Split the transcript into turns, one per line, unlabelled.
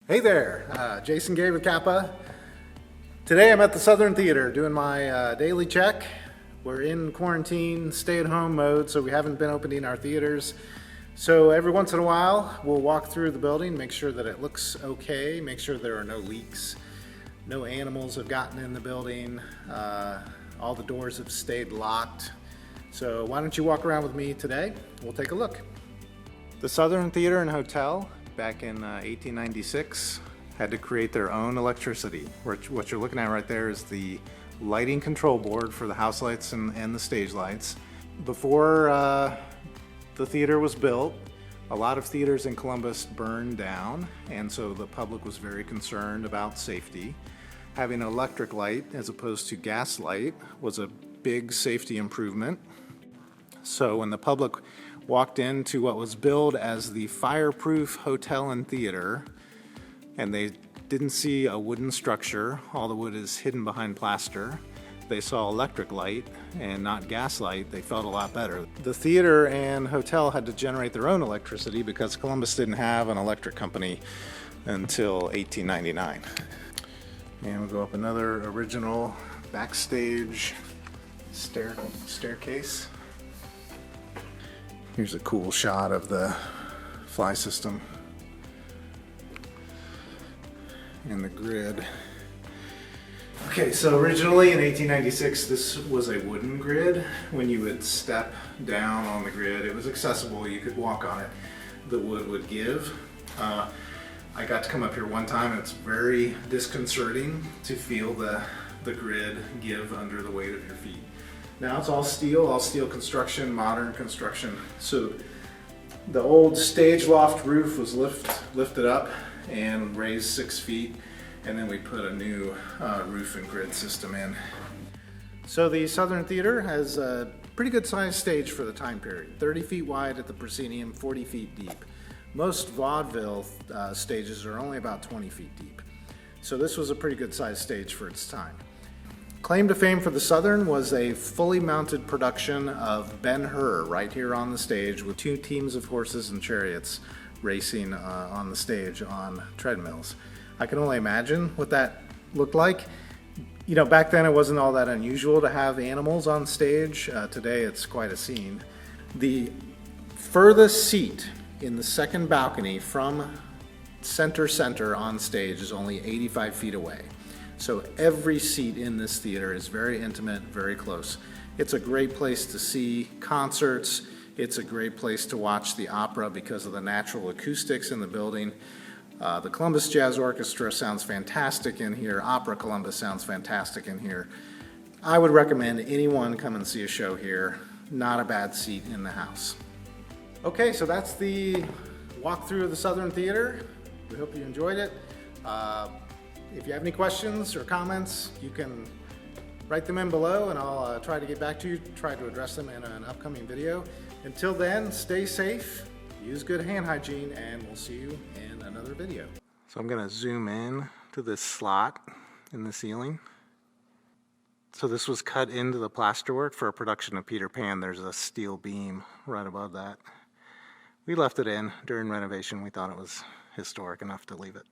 Hey there, Jason Gay with Kappa. Today I'm at the Southern Theater doing my daily check. We're in quarantine, stay-at-home mode, so we haven't been opening our theaters. So every once in a while, we'll walk through the building, make sure that it looks okay, make sure there are no leaks, no animals have gotten in the building, all the doors have stayed locked. So why don't you walk around with me today? We'll take a look. The Southern Theater and Hotel, back in 1896, had to create their own electricity. What you're looking at right there is the lighting control board for the house lights and the stage lights. Before the theater was built, a lot of theaters in Columbus burned down, and so the public was very concerned about safety. Having an electric light as opposed to gas light was a big safety improvement. So when the public walked into what was billed as the fireproof hotel and theater, and they didn't see a wooden structure, all the wood is hidden behind plaster, they saw electric light and not gas light, they felt a lot better. The theater and hotel had to generate their own electricity because Columbus didn't have an electric company until 1899. And we'll go up another original backstage staircase. Here's a cool shot of the fly system and the grid. Okay, so originally in 1896, this was a wooden grid. When you would step down on the grid, it was accessible, you could walk on it. The wood would give. I got to come up here one time and it's very disconcerting to feel the grid give under the weight of your feet. Now it's all steel construction, modern construction. So the old stage loft roof was lifted up and raised 6 feet, and then we put a new roof and grid system in. So the Southern Theater has a pretty good sized stage for the time period. 30 feet wide at the proscenium, 40 feet deep. Most vaudeville stages are only about 20 feet deep. So this was a pretty good sized stage for its time. Claim to fame for the Southern was a fully mounted production of Ben-Hur right here on the stage with 2 teams of horses and chariots racing on the stage on treadmills. I can only imagine what that looked like. You know, back then it wasn't all that unusual to have animals on stage. Today it's quite a scene. The furthest seat in the second balcony from center on stage is only 85 feet away. So every seat in this theater is very intimate, very close. It's a great place to see concerts. It's a great place to watch the opera because of the natural acoustics in the building. The Columbus Jazz Orchestra sounds fantastic in here. Opera Columbus sounds fantastic in here. I would recommend anyone come and see a show here. Not a bad seat in the house. Okay, so that's the walkthrough of the Southern Theater. We hope you enjoyed it. If you have any questions or comments, you can write them in below and I'll try to get back to you, try to address them in an upcoming video. Until then, stay safe, use good hand hygiene, and we'll see you in another video. So I'm gonna zoom in to this slot in the ceiling. So this was cut into the plasterwork for a production of Peter Pan. There's a steel beam right above that. We left it in during renovation. We thought it was historic enough to leave it.